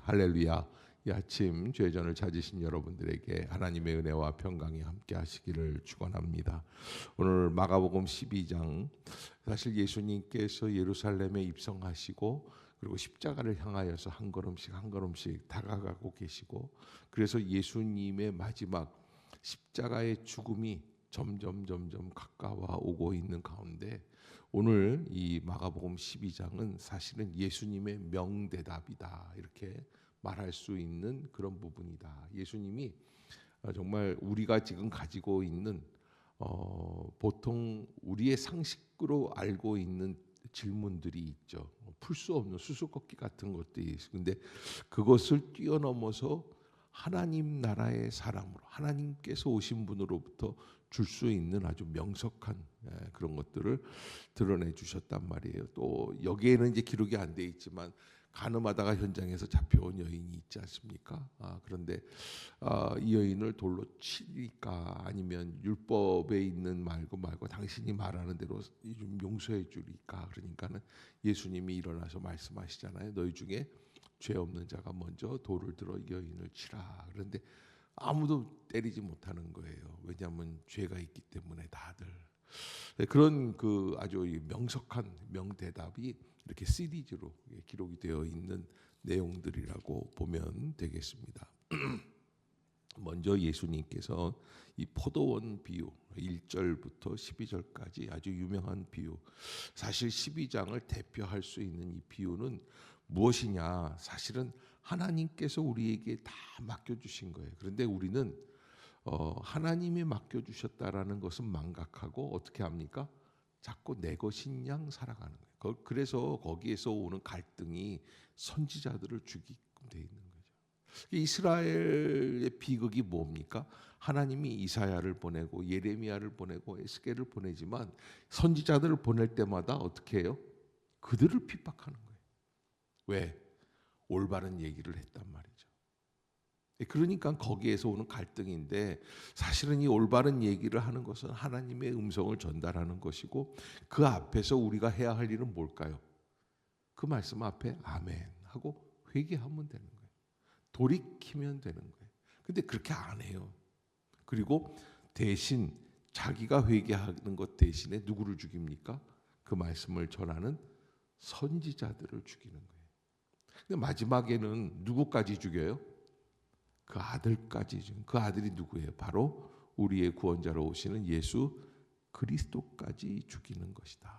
할렐루야. 이 아침 죄전을 찾으신 여러분들에게 하나님의 은혜와 평강이 함께 하시기를 축원합니다. 오늘 마가복음 12장, 사실 예수님께서 예루살렘에 입성하시고 그리고 십자가를 향하여서 한 걸음씩 한 걸음씩 다가가고 계시고, 그래서 예수님의 마지막 십자가의 죽음이 점점 가까워 오고 있는 가운데, 오늘 이 마가복음 12장은 사실은 예수님의 명대답이다, 이렇게 말할 수 있는 그런 부분이다. 예수님이 정말 우리가 지금 가지고 있는 보통 우리의 상식으로 알고 있는 질문들이 있죠. 풀 수 없는 수수께끼 같은 것들이 있어요. 근데 그것을 뛰어넘어서 하나님 나라의 사람으로, 하나님께서 오신 분으로부터 줄 수 있는 아주 명석한 그런 것들을 드러내 주셨단 말이에요. 또 여기에는 이제 기록이 안 돼 있지만 간음하다가 현장에서 잡혀온 여인이 있지 않습니까? 그런데 이 여인을 돌로 치리까, 아니면 율법에 있는 말고 당신이 말하는 대로 좀 용서해 주리까. 그러니까는 예수님이 일어나서 말씀하시잖아요. 너희 중에 죄 없는 자가 먼저 돌을 들어 여인을 치라. 그런데 아무도 때리지 못하는 거예요. 왜냐하면 죄가 있기 때문에 다들. 그런 그 아주 명석한 명대답이 이렇게 시리즈로 기록이 되어 있는 내용들이라고 보면 되겠습니다. 먼저 예수님께서 이 포도원 비유 1절부터 12절까지 아주 유명한 비유, 사실 12장을 대표할 수 있는 이 비유는 무엇이냐, 사실은 하나님께서 우리에게 다 맡겨주신 거예요. 그런데 우리는 하나님이 맡겨주셨다라는 것은 망각하고 어떻게 합니까? 자꾸 내 것인 양 살아가는 거예요. 그래서 거기에서 오는 갈등이 선지자들을 죽이게끔 돼 있는 거죠. 이스라엘의 비극이 뭡니까? 하나님이 이사야를 보내고 예레미야를 보내고 에스겔을 보내지만 선지자들을 보낼 때마다 어떻게 해요? 그들을 핍박하는 거예요. 왜? 올바른 얘기를 했단 말이죠. 그러니까 거기에서 오는 갈등인데, 사실은 이 올바른 얘기를 하는 것은 하나님의 음성을 전달하는 것이고, 그 앞에서 우리가 해야 할 일은 뭘까요? 그 말씀 앞에 아멘 하고 회개하면 되는 거예요. 돌이키면 되는 거예요. 근데 그렇게 안 해요. 그리고 대신 자기가 회개하는 것 대신에 누구를 죽입니까? 그 말씀을 전하는 선지자들을 죽이는 거예요. 근데 마지막에는 누구까지 죽여요? 그 아들까지 죽여요. 그 아들이 누구예요? 바로 우리의 구원자로 오시는 예수 그리스도까지 죽이는 것이다.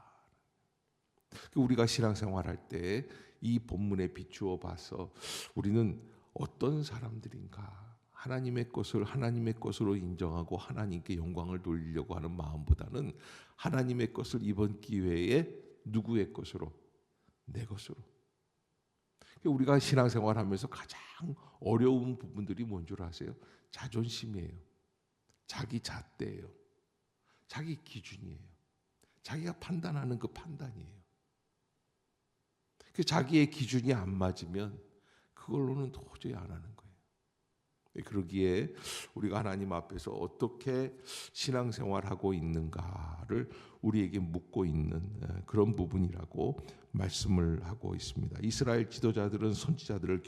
우리가 신앙생활할 때 이 본문에 비추어 봐서 우리는 어떤 사람들인가, 하나님의 것을 하나님의 것으로 인정하고 하나님께 영광을 돌리려고 하는 마음보다는 하나님의 것을 이번 기회에 누구의 것으로? 내 것으로. 우리가 신앙생활하면서 가장 어려운 부분들이 뭔 줄 아세요? 자존심이에요. 자기 잣대예요. 자기 기준이에요. 자기가 판단하는 그 판단이에요. 그 자기의 기준이 안 맞으면 그걸로는 도저히 안 하는 거예요. 그러기에 우리가 하나님 앞에서 어떻게 신앙생활하고 있는가를 우리에게 묻고 있는 그런 부분이라고 말씀을 하고 있습니다. 이스라엘 지도자들은 선지자들을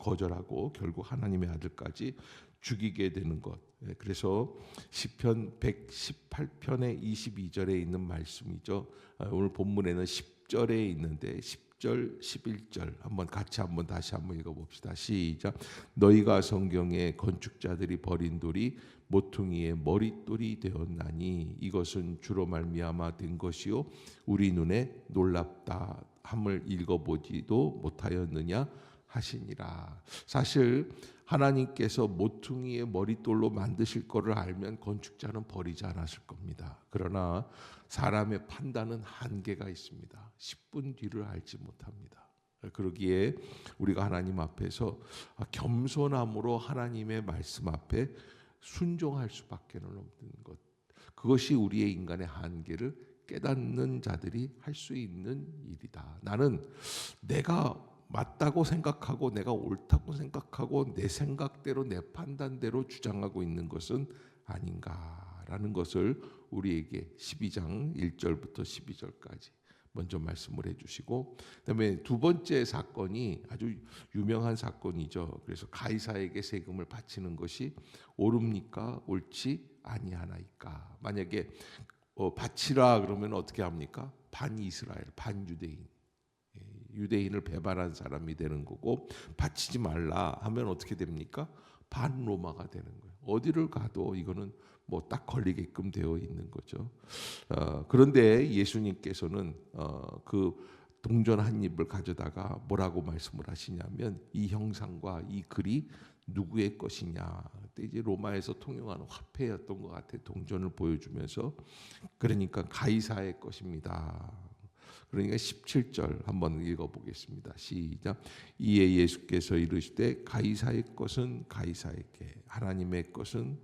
거절하고 결국 하나님의 아들까지 죽이게 되는 것. 그래서 시편 118편의 22절에 있는 말씀이죠. 오늘 본문에는 10절에 있는데 10절, 11절 한번 다시 한번 읽어봅시다. 시작. 너희가 성경에 건축자들이 버린 돌이 모퉁이의 머릿돌이 되었나니 이것은 주로 말미암아 된 것이요 우리 눈에 놀랍다 함을 읽어보지도 못하였느냐 하시니라. 사실 하나님께서 모퉁이의 머릿돌로 만드실 거를 알면 건축자는 버리지 않았을 겁니다. 그러나 사람의 판단은 한계가 있습니다. 10분 뒤를 알지 못합니다. 그러기에 우리가 하나님 앞에서 겸손함으로 하나님의 말씀 앞에 순종할 수밖에 없는 것, 그것이 우리의 인간의 한계를 깨닫는 자들이 할 수 있는 일이다. 나는 내가 맞다고 생각하고 내가 옳다고 생각하고 내 생각대로 내 판단대로 주장하고 있는 것은 아닌가라는 것을 우리에게 12장 1절부터 12절까지 먼저 말씀을 해주시고, 그다음에 두 번째 사건이 아주 유명한 사건이죠. 그래서 가이사에게 세금을 바치는 것이 옳습니까? 옳지 아니하나이까? 만약에 바치라 그러면 어떻게 합니까? 반 이스라엘, 반 유대인, 유대인을 배반한 사람이 되는 거고, 바치지 말라 하면 어떻게 됩니까? 반 로마가 되는 거예요. 어디를 가도 이거는 뭐 딱 걸리게끔 되어 있는 거죠. 그런데 예수님께서는 그 동전 한 입을 가져다가 뭐라고 말씀을 하시냐면, 이 형상과 이 글이 누구의 것이냐. 그때 이제 로마에서 통용하는 화폐였던 것 같아. 동전을 보여주면서, 그러니까 가이사의 것입니다. 그러니까 17절 한번 읽어보겠습니다. 시작. 이에 예수께서 이르시되 가이사의 것은 가이사에게, 하나님의 것은.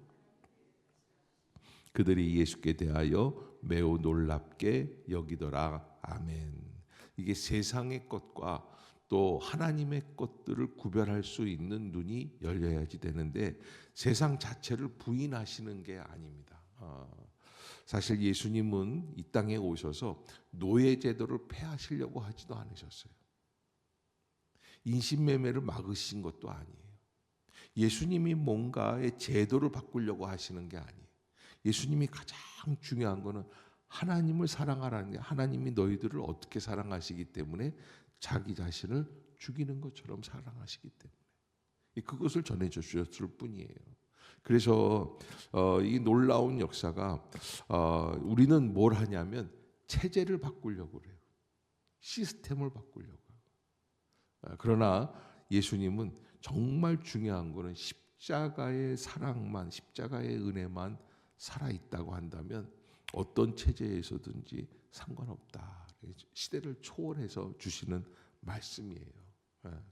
그들이 예수께 대하여 매우 놀랍게 여기더라. 아멘. 이게 세상의 것과 또 하나님의 것들을 구별할 수 있는 눈이 열려야지 되는데, 세상 자체를 부인하시는 게 아닙니다. 사실 예수님은 이 땅에 오셔서 노예 제도를 폐하시려고 하지도 않으셨어요. 인신매매를 막으신 것도 아니에요. 예수님이 뭔가의 제도를 바꾸려고 하시는 게 아니에요. 예수님이 가장 중요한 거는 하나님을 사랑하라는 게, 하나님이 너희들을 어떻게 사랑하시기 때문에 자기 자신을 죽이는 것처럼 사랑하시기 때문에 그것을 전해 주셨을 뿐이에요. 그래서 이 놀라운 역사가, 우리는 뭘 하냐면 체제를 바꾸려고 그래요. 시스템을 바꾸려고 해요. 그러나 예수님은 정말 중요한 거는 십자가의 사랑만, 십자가의 은혜만 살아있다고 한다면 어떤 체제에서든지 상관없다. 시대를 초월해서 주시는 말씀이에요.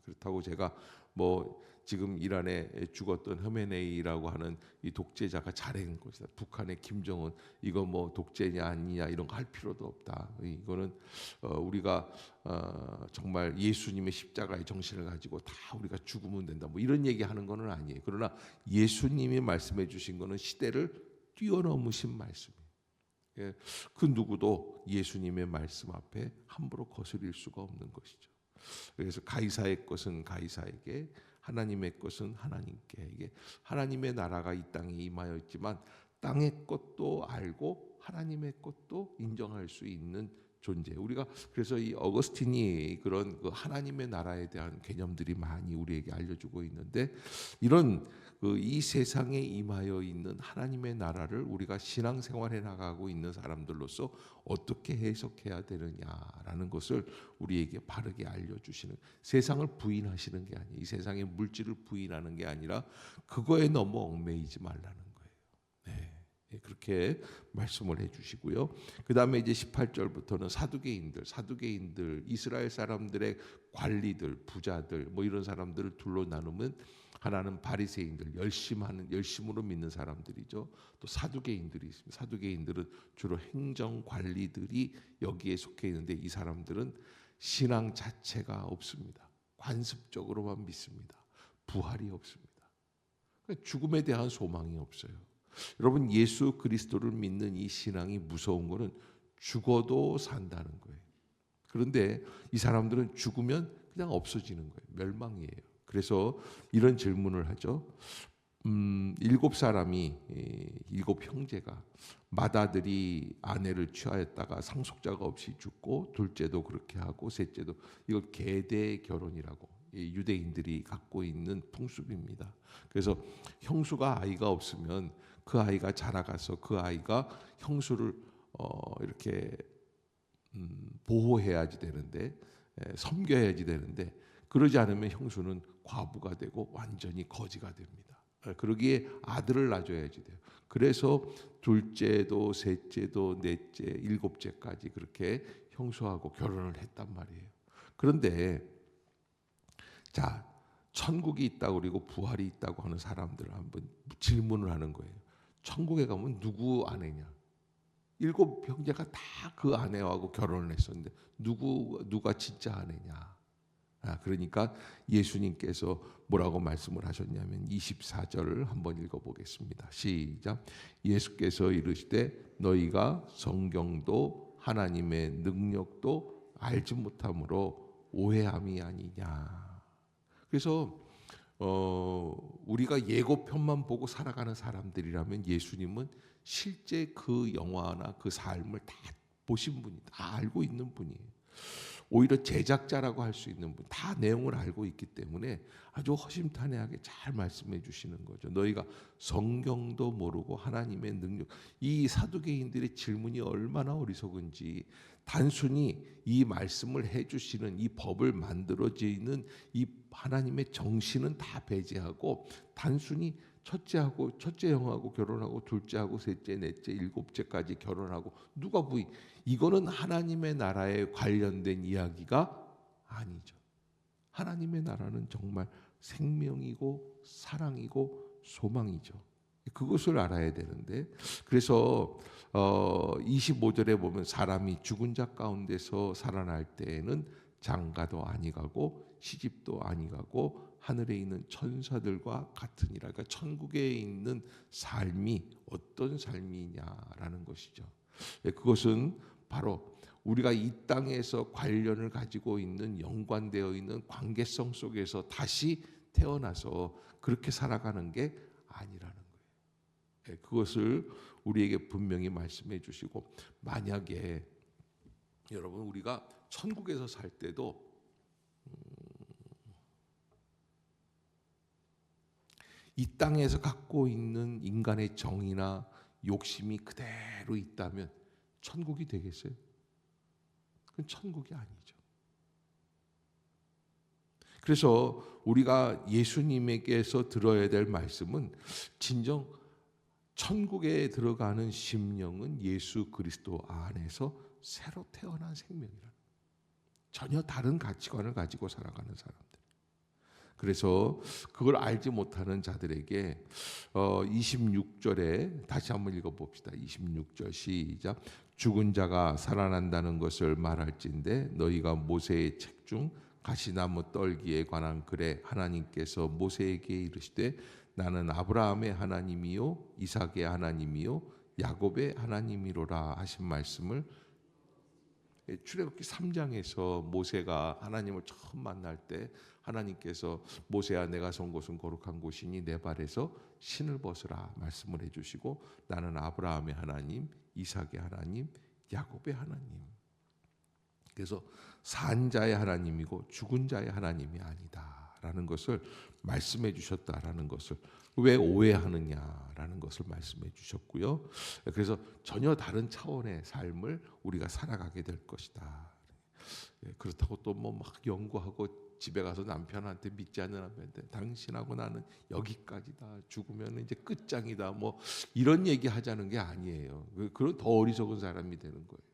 그렇다고 제가 뭐 지금 이란에 죽었던 허메네이라고 하는 이 독재자가 잘한 것이다, 북한의 김정은 이거 뭐 독재냐 아니냐 이런 거 할 필요도 없다. 이거는 우리가 정말 예수님의 십자가의 정신을 가지고 다 우리가 죽으면 된다, 뭐 이런 얘기하는 거는 아니에요. 그러나 예수님이 말씀해 주신 거는 시대를 뛰어넘으신 말씀이에요. 그 누구도 예수님의 말씀 앞에 함부로 거스릴 수가 없는 것이죠. 그래서 가이사의 것은 가이사에게, 하나님의 것은 하나님께. 이게 하나님의 나라가 이 땅에 임하였지만 땅의 것도 알고 하나님의 것도 인정할 수 있는 존재. 우리가 그래서 이 어거스틴이 그런 그 하나님의 나라에 대한 개념들이 많이 우리에게 알려주고 있는데, 이런 이 세상에 임하여 있는 하나님의 나라를 우리가 신앙생활해 나가고 있는 사람들로서 어떻게 해석해야 되느냐라는 것을 우리에게 바르게 알려주시는, 세상을 부인하시는 게 아니에요. 이 세상의 물질을 부인하는 게 아니라 그거에 너무 얽매이지 말라는 거예요. 네. 그렇게 말씀을 해주시고요. 그 다음에 이제 18절부터는 사두개인들, 이스라엘 사람들의 관리들, 부자들, 뭐 이런 사람들을 둘로 나누면, 하나는 바리새인들, 열심으로 믿는 사람들이죠. 또 사두개인들이 있습니다. 사두개인들은 주로 행정 관리들이 여기에 속해 있는데, 이 사람들은 신앙 자체가 없습니다. 관습적으로만 믿습니다. 부활이 없습니다. 죽음에 대한 소망이 없어요. 여러분, 예수 그리스도를 믿는 이 신앙이 무서운 거는 죽어도 산다는 거예요. 그런데 이 사람들은 죽으면 그냥 없어지는 거예요. 멸망이에요. 그래서 이런 질문을 하죠. 7사람이, 7형제가 맏아들이 아내를 취하였다가 상속자가 없이 죽고, 둘째도 그렇게 하고, 셋째도, 이걸 계대 결혼이라고 유대인들이 갖고 있는 풍습입니다. 그래서 형수가 아이가 없으면 그 아이가 자라가서 그 아이가 형수를 이렇게 보호해야지 되는데, 섬겨야지 되는데, 그러지 않으면 형수는 과부가 되고 완전히 거지가 됩니다. 그러기에 아들을 낳아줘야지 돼요. 그래서 둘째도 셋째도 넷째 일곱째까지 그렇게 형수하고 결혼을 했단 말이에요. 그런데 자, 천국이 있다고 그리고 부활이 있다고 하는 사람들을 한번 질문을 하는 거예요. 천국에 가면 누구 아내냐? 7형제가 다 그 아내하고 결혼을 했었는데 누가 진짜 아내냐? 그러니까 예수님께서 뭐라고 말씀을 하셨냐면 24절을 한번 읽어보겠습니다. 시작. 예수께서 이르시되 너희가 성경도 하나님의 능력도 알지 못함으로 오해함이 아니냐. 그래서 우리가 예고편만 보고 살아가는 사람들이라면 예수님은 실제 그 영화나 그 삶을 다 보신 분이, 다 알고 있는 분이에요. 오히려 제작자라고 할 수 있는 분, 다 내용을 알고 있기 때문에 아주 허심탄회하게 잘 말씀해 주시는 거죠. 너희가 성경도 모르고 하나님의 능력, 이 사두개인들의 질문이 얼마나 어리석은지, 단순히 이 말씀을 해주시는 이 법을 만들어지는 이 하나님의 정신은 다 배제하고 단순히 첫째 형하고 결혼하고 둘째하고 셋째, 넷째, 일곱째까지 결혼하고 누가 부인, 이거는 하나님의 나라에 관련된 이야기가 아니죠. 하나님의 나라는 정말 생명이고 사랑이고 소망이죠. 그것을 알아야 되는데, 그래서 25절에 보면 사람이 죽은 자 가운데서 살아날 때에는 장가도 아니 가고 시집도 아니 가고 하늘에 있는 천사들과 같으니라. 그러니까 천국에 있는 삶이 어떤 삶이냐라는 것이죠. 그것은 바로 우리가 이 땅에서 관련을 가지고 있는, 연관되어 있는 관계성 속에서 다시 태어나서 그렇게 살아가는 게 아니라는 거예요. 그것을 우리에게 분명히 말씀해 주시고, 만약에 여러분 우리가 천국에서 살 때도 이 땅에서 갖고 있는 인간의 정의나 욕심이 그대로 있다면 천국이 되겠어요? 그건 천국이 아니죠. 그래서 우리가 예수님에게서 들어야 될 말씀은, 진정 천국에 들어가는 심령은 예수 그리스도 안에서 새로 태어난 생명이라. 전혀 다른 가치관을 가지고 살아가는 사람들. 그래서 그걸 알지 못하는 자들에게 26절에 다시 한번 읽어봅시다. 26절 시작. 죽은 자가 살아난다는 것을 말할진대 너희가 모세의 책 중 가시나무 떨기에 관한 글에 하나님께서 모세에게 이르시되 나는 아브라함의 하나님이요 이삭의 하나님이요 야곱의 하나님이로라 하신 말씀을, 출애굽기 3장에서 모세가 하나님을 처음 만날 때 하나님께서 모세야 내가 선 곳은 거룩한 곳이니 내 발에서 신을 벗으라 말씀을 해주시고, 나는 아브라함의 하나님, 이삭의 하나님, 야곱의 하나님. 그래서 산 자의 하나님이고 죽은 자의 하나님이 아니다라는 것을 말씀해 주셨다라는 것을, 왜 오해하느냐라는 것을 말씀해 주셨고요. 그래서 전혀 다른 차원의 삶을 우리가 살아가게 될 것이다. 그렇다고 또 뭐 막 연구하고 집에 가서 남편한테, 믿지 않는 남편한테 당신하고 나는 여기까지다, 죽으면 이제 끝장이다, 뭐 이런 얘기 하자는 게 아니에요. 그런 더 어리석은 사람이 되는 거예요.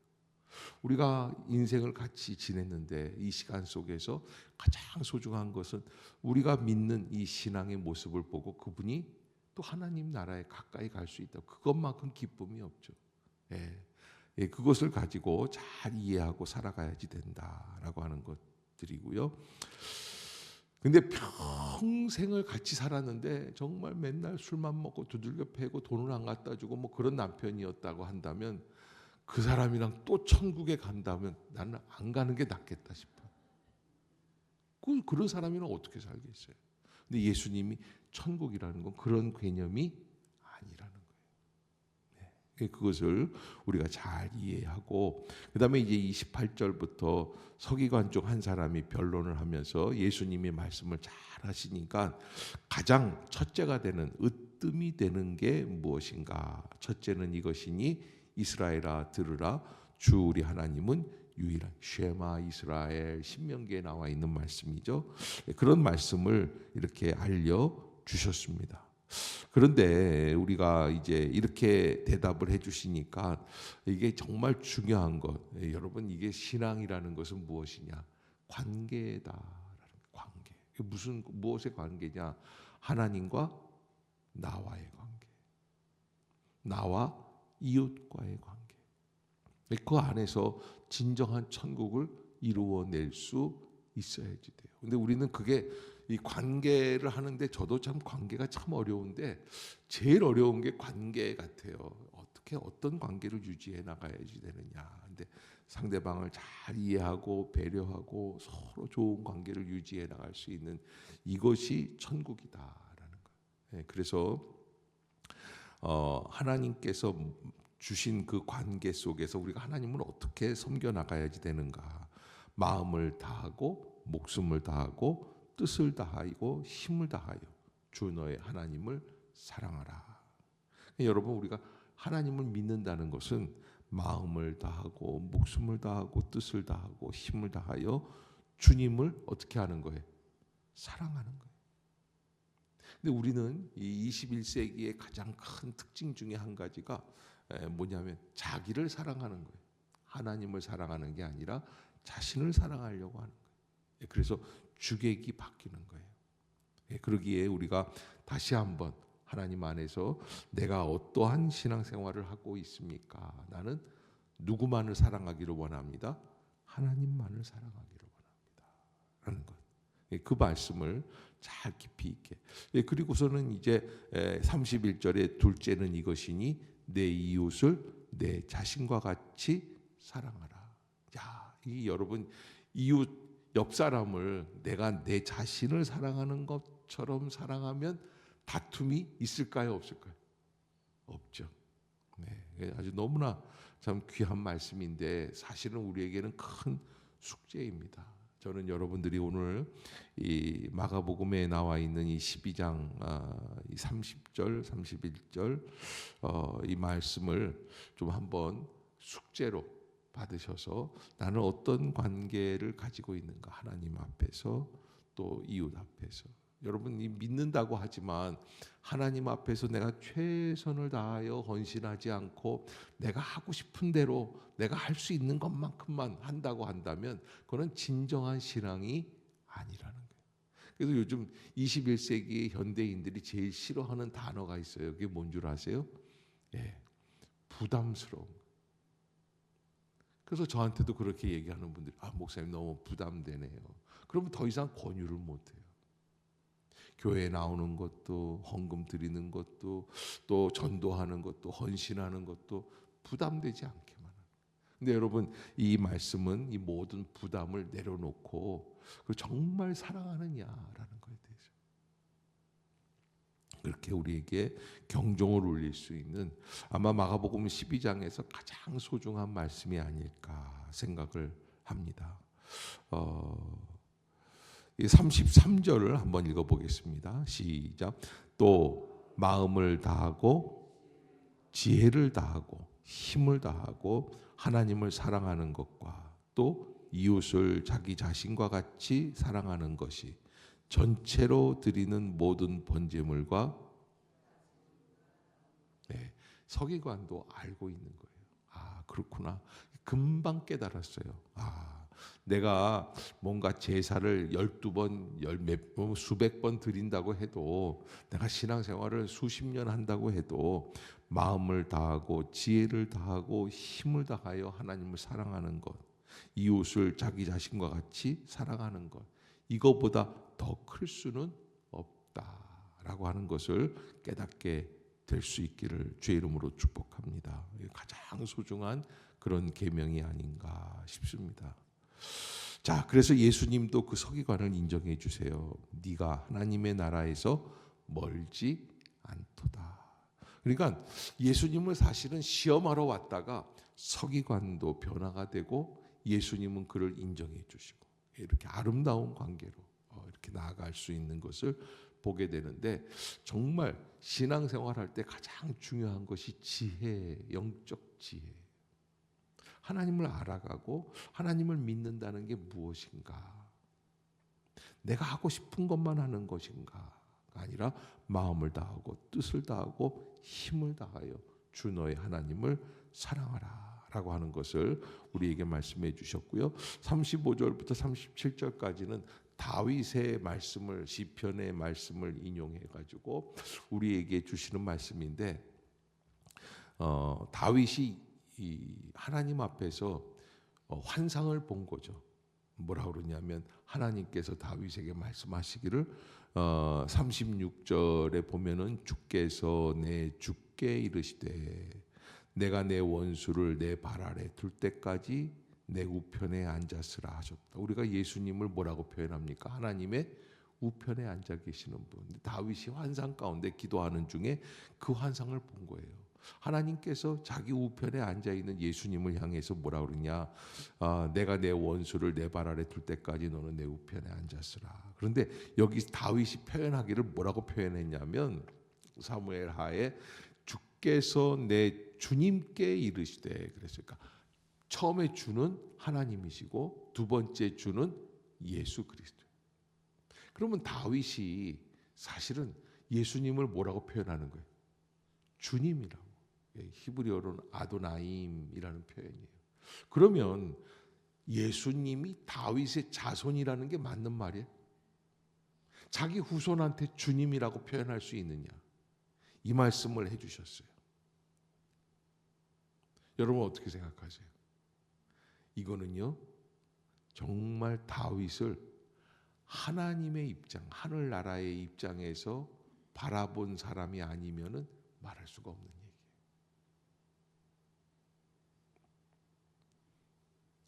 우리가 인생을 같이 지냈는데 이 시간 속에서 가장 소중한 것은 우리가 믿는 이 신앙의 모습을 보고 그분이 또 하나님 나라에 가까이 갈 수 있다. 그것만큼 기쁨이 없죠. 그것을 가지고 잘 이해하고 살아가야지 된다라고 하는 것들이고요. 근데 평생을 같이 살았는데 정말 맨날 술만 먹고 두들겨 패고 돈을 안 갖다 주고 뭐 그런 남편이었다고 한다면, 그 사람이랑 또 천국에 간다면 나는 안 가는 게 낫겠다 싶어요. 그런 사람이랑 어떻게 살겠어요? 근데 예수님이 천국이라는 건 그런 개념이 아니라는 거예요. 그것을 우리가 잘 이해하고, 그 다음에 이제 28절부터 서기관 중 한 사람이 변론을 하면서 예수님이 말씀을 잘 하시니까 가장 첫째가 되는, 으뜸이 되는 게 무엇인가? 첫째는 이것이니 이스라엘아 들으라 주 우리 하나님은 유일한, 쉐마 이스라엘, 신명기에 나와 있는 말씀이죠. 그런 말씀을 이렇게 알려주셨습니다. 그런데 우리가 이제 이렇게 대답을 해주시니까 이게 정말 중요한 것, 여러분 이게 신앙이라는 것은 무엇이냐? 관계다라는, 관계. 무엇의 관계냐? 하나님과 나와의 관계, 나와 이웃과의 관계. 그 안에서 진정한 천국을 이루어낼 수 있어야지 돼요. 근데 우리는 그게, 이 관계를 하는데 저도 참 관계가 참 어려운데 제일 어려운 게 관계 같아요. 어떤 관계를 유지해 나가야지 되느냐. 근데 상대방을 잘 이해하고 배려하고 서로 좋은 관계를 유지해 나갈 수 있는 이것이 천국이다라는 거예요. 그래서 하나님께서 주신 그 관계 속에서 우리가 하나님을 어떻게 섬겨 나가야지 되는가? 마음을 다하고 목숨을 다하고 뜻을 다하고 힘을 다하여 주 너의 하나님을 사랑하라. 여러분, 우리가 하나님을 믿는다는 것은 마음을 다하고 목숨을 다하고 뜻을 다하고 힘을 다하여 주님을 어떻게 하는 거예요? 사랑하는 거예요. 근데 우리는 이 21세기의 가장 큰 특징 중에 한 가지가 뭐냐면 자기를 사랑하는 거예요. 하나님을 사랑하는 게 아니라 자신을 사랑하려고 하는 거예요. 그래서 주객이 바뀌는 거예요. 그러기에 우리가 다시 한번 하나님 안에서 내가 어떠한 신앙생활을 하고 있습니까? 나는 누구만을 사랑하기를 원합니다. 하나님만을 사랑하기를 원합니다. 라는 것. 그 말씀을 잘 깊이 있게. 그리고서는 이제 31절에 둘째는 이것이니 내 이웃을 내 자신과 같이 사랑하라. 야, 이 여러분 이웃 옆 사람을 내가 내 자신을 사랑하는 것처럼 사랑하면 다툼이 있을까요, 없을까요? 없죠. 네, 아주 너무나 참 귀한 말씀인데 사실은 우리에게는 큰 숙제입니다. 저는 여러분들이 오늘 이 마가복음에 나와 있는 이 12장 이 30절, 31절 이 말씀을 좀 한번 숙제로 받으셔서 나는 어떤 관계를 가지고 있는가, 하나님 앞에서 또 이웃 앞에서. 여러분이 믿는다고 하지만 하나님 앞에서 내가 최선을 다하여 헌신하지 않고 내가 하고 싶은 대로 내가 할 수 있는 것만큼만 한다고 한다면 그건 진정한 신앙이 아니라는 거예요. 그래서 요즘 21세기 현대인들이 제일 싫어하는 단어가 있어요. 그게 뭔 줄 아세요? 부담스러움. 그래서 저한테도 그렇게 얘기하는 분들이 목사님 너무 부담되네요. 그러면 더 이상 권유를 못해요. 교회에 나오는 것도, 헌금 드리는 것도, 또 전도하는 것도, 헌신하는 것도 부담되지 않게만 하는. 근데 여러분, 이 말씀은 이 모든 부담을 내려놓고 정말 사랑하느냐라는 거에 대해서 그렇게 우리에게 경종을 울릴 수 있는, 아마 마가복음 12장에서 가장 소중한 말씀이 아닐까 생각을 합니다. 이 33절을 한번 읽어보겠습니다. 시작. 또 마음을 다하고 지혜를 다하고 힘을 다하고 하나님을 사랑하는 것과 또 이웃을 자기 자신과 같이 사랑하는 것이 전체로 드리는 모든 번제물과. 서기관도 알고 있는 거예요. 그렇구나. 금방 깨달았어요. 내가 뭔가 제사를 12번, 수백 번 드린다고 해도, 내가 신앙생활을 수십 년 한다고 해도 마음을 다하고 지혜를 다하고 힘을 다하여 하나님을 사랑하는 것, 이웃을 자기 자신과 같이 사랑하는 것, 이거보다 더 클 수는 없다라고 하는 것을 깨닫게 될 수 있기를 주의 이름으로 축복합니다. 가장 소중한 그런 계명이 아닌가 싶습니다. 자, 그래서 예수님도 그 서기관을 인정해 주세요. 네가 하나님의 나라에서 멀지 않도다. 그러니까 예수님을 사실은 시험하러 왔다가 서기관도 변화가 되고 예수님은 그를 인정해 주시고 이렇게 아름다운 관계로 이렇게 나아갈 수 있는 것을 보게 되는데, 정말 신앙생활할 때 가장 중요한 것이 지혜, 영적 지혜. 하나님을 알아가고 하나님을 믿는다는 게 무엇인가? 내가 하고 싶은 것만 하는 것인가가 아니라 마음을 다하고 뜻을 다하고 힘을 다하여 주 너의 하나님을 사랑하라 라고 하는 것을 우리에게 말씀해 주셨고요. 35절부터 37절까지는 다윗의 말씀을, 시편의 말씀을 인용해 가지고 우리에게 주시는 말씀인데, 다윗이 이 하나님 앞에서 환상을 본 거죠. 뭐라 그러냐면 하나님께서 다윗에게 말씀하시기를 36절에 보면은 주께서 내 주께 이르시되 내가 내 원수를 내 발 아래 둘 때까지 내 우편에 앉았으라 하셨다. 우리가 예수님을 뭐라고 표현합니까? 하나님의 우편에 앉아 계시는 분. 다윗이 환상 가운데 기도하는 중에 그 환상을 본 거예요. 하나님께서 자기 우편에 앉아 있는 예수님을 향해서 뭐라 그러냐? 내가 내 원수를 내 발 아래 둘 때까지 너는 내 우편에 앉았으라. 그런데 여기 다윗이 표현하기를 뭐라고 표현했냐면 사무엘 하에 주께서 내 주님께 이르시되 그랬으니까 처음에 주는 하나님이시고 두 번째 주는 예수 그리스도. 그러면 다윗이 사실은 예수님을 뭐라고 표현하는 거예요? 주님이라고. 히브리어로는 아도나임이라는 표현이에요. 그러면 예수님이 다윗의 자손이라는 게 맞는 말이에요? 자기 후손한테 주님이라고 표현할 수 있느냐? 이 말씀을 해주셨어요. 여러분 어떻게 생각하세요? 이거는요 정말 다윗을 하나님의 입장, 하늘나라의 입장에서 바라본 사람이 아니면은 말할 수가 없는 얘기예요.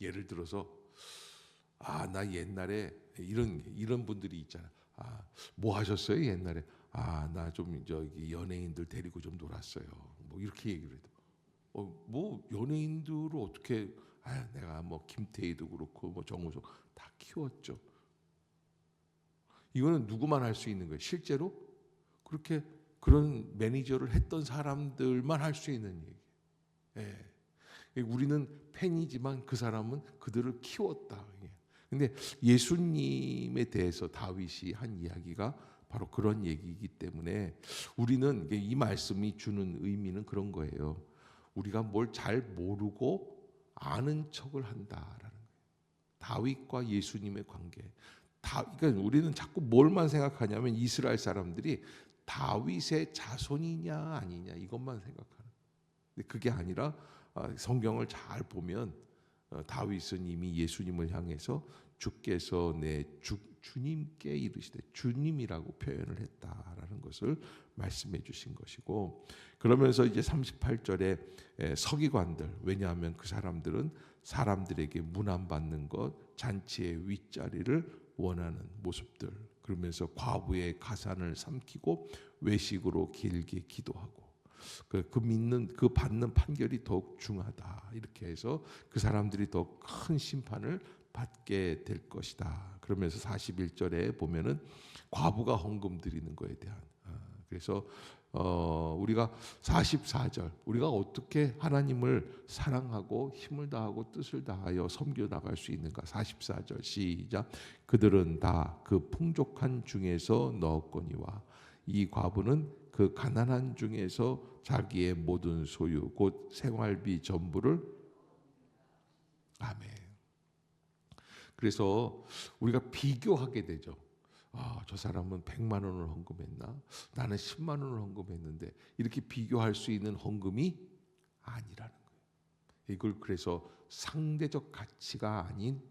예를 들어서 나 옛날에 이런 분들이 있잖아. 뭐 하셨어요 옛날에? 나 좀 저기 연예인들 데리고 좀 놀았어요. 뭐 이렇게 얘기를 해도 뭐 연예인들을 어떻게 내가 뭐 김태희도 그렇고 뭐 정우성 다 키웠죠. 이거는 누구만 할 수 있는 거예요. 실제로 그렇게 그런 매니저를 했던 사람들만 할 수 있는 얘기. 우리는 팬이지만 그 사람은 그들을 키웠다. 근데 예수님에 대해서 다윗이 한 이야기가 바로 그런 얘기이기 때문에 우리는 이 말씀이 주는 의미는 그런 거예요. 우리가 뭘 잘 모르고 아는 척을 한다라는 거예요. 다윗과 예수님의 관계. 그러니까 우리는 자꾸 뭘만 생각하냐면 이스라엘 사람들이 다윗의 자손이냐 아니냐 이것만 생각하는. 근데 그게 아니라 성경을 잘 보면 다윗은 이미 예수님을 향해서 주께서 내 주님께 이르시되 주님이라고 표현을 했다라는 것을 말씀해 주신 것이고 그러면서 이제 38절에 서기관들 왜냐하면 그 사람들은 사람들에게 문안받는 것 잔치의 윗자리를 원하는 모습들 그러면서 과부의 가산을 삼키고 외식으로 길게 기도하고 그 믿는 그 받는 판결이 더욱 중하다 이렇게 해서 그 사람들이 더 큰 심판을 받게 될 것이다. 그러면서 41절에 보면은 과부가 헌금 드리는 것에 대한 그래서 우리가 44절 우리가 어떻게 하나님을 사랑하고 힘을 다하고 뜻을 다하여 섬겨 나갈 수 있는가 44절 시작 그들은 다 그 풍족한 중에서 넣었거니와 이 과부는 그 가난한 중에서 자기의 모든 소유 곧 생활비 전부를 아멘. 그래서 우리가 비교하게 되죠. 저 사람은 100만 원을 헌금했나? 나는 10만 원을 헌금했는데 이렇게 비교할 수 있는 헌금이 아니라는 거예요. 이걸 그래서 상대적 가치가 아닌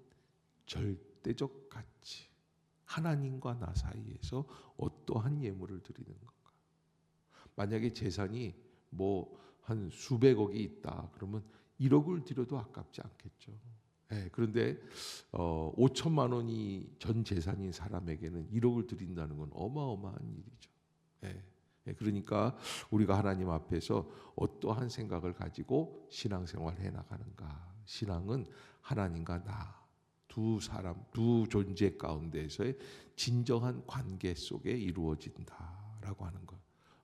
절대적 가치. 하나님과 나 사이에서 어떠한 예물을 드리는 건가? 만약에 재산이 뭐 한 수백억이 있다. 그러면 1억을 드려도 아깝지 않겠죠. 그런데 5천만 원이 전 재산인 사람에게는 1억을 드린다는 건 어마어마한 일이죠. 그러니까 우리가 하나님 앞에서 어떠한 생각을 가지고 신앙생활을 해나가는가. 신앙은 하나님과 나 두 존재 가운데서의 진정한 관계 속에 이루어진다라고 하는 것.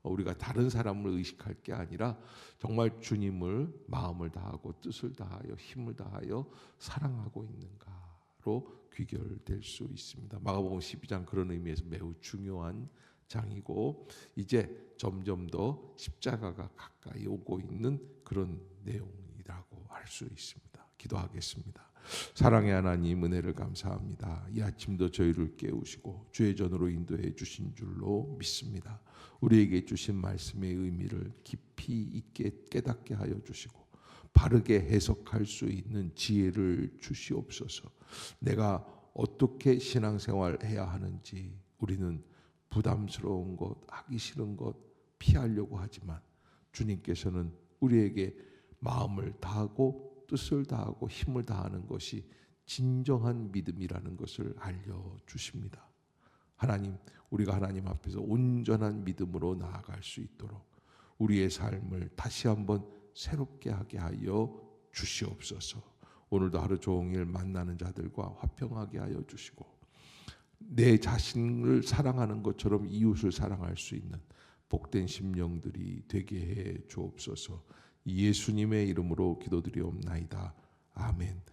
우리가 다른 사람을 의식할 게 아니라 정말 주님을 마음을 다하고 뜻을 다하여 힘을 다하여 사랑하고 있는가로 귀결될 수 있습니다. 마가복음 12장 그런 의미에서 매우 중요한 장이고 이제 점점 더 십자가가 가까이 오고 있는 그런 내용이라고 할 수 있습니다. 기도하겠습니다. 사랑의 하나님 은혜를 감사합니다. 이 아침도 저희를 깨우시고 주의 전으로 인도해 주신 줄로 믿습니다. 우리에게 주신 말씀의 의미를 깊이 있게 깨닫게 하여 주시고 바르게 해석할 수 있는 지혜를 주시옵소서. 내가 어떻게 신앙생활 해야 하는지 우리는 부담스러운 것, 하기 싫은 것 피하려고 하지만 주님께서는 우리에게 마음을 다하고 뜻을 다하고 힘을 다하는 것이 진정한 믿음이라는 것을 알려주십니다. 하나님, 우리가 하나님 앞에서 온전한 믿음으로 나아갈 수 있도록 우리의 삶을 다시 한번 새롭게 하게 하여 주시옵소서. 오늘도 하루 종일 만나는 자들과 화평하게 하여 주시고 내 자신을 사랑하는 것처럼 이웃을 사랑할 수 있는 복된 심령들이 되게 해 주옵소서. 예수님의 이름으로 기도드리옵나이다. 아멘.